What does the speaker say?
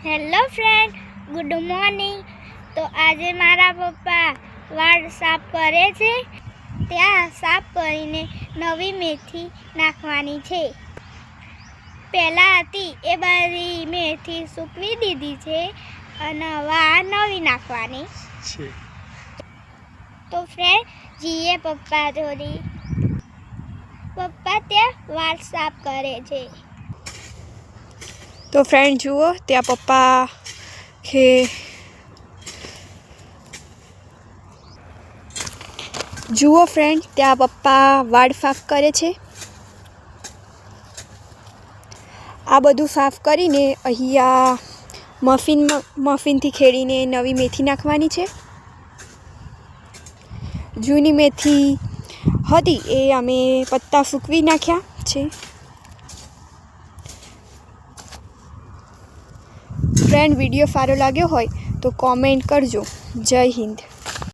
Hello friend, good morning. તો આજે મારા પપ્પા વાળ સાફ કરે છે. ત્યાં સાફ કરીને નવી મેથી નાખવાની છે. પહેલાં હતી એ બધી મેથી સૂકવી દીધી છે અને હવે નવી નાખવાની છે. તો ફ્રેન્ડ જીએ પપ્પા જોડી. પપ્પા ત્યાં વાળ સાફ કરે છે. તો ફ્રેન્ડ જુઓ, ત્યાં પપ્પા કે જુઓ ફ્રેન્ડ, ત્યાં પપ્પા વાળ સાફ કરે છે. આ બધું સાફ કરીને અહીંયા મફિનથી ખેડીને નવી મેથી નાખવાની છે. જૂની મેથી હતી એ અમે પત્તા સૂકવી નાખ્યા છે. ફ્રેન્ડ, વિડીયો સારો લાગ્યો હોય તો કોમેન્ટ કરજો. જય હિન્દ.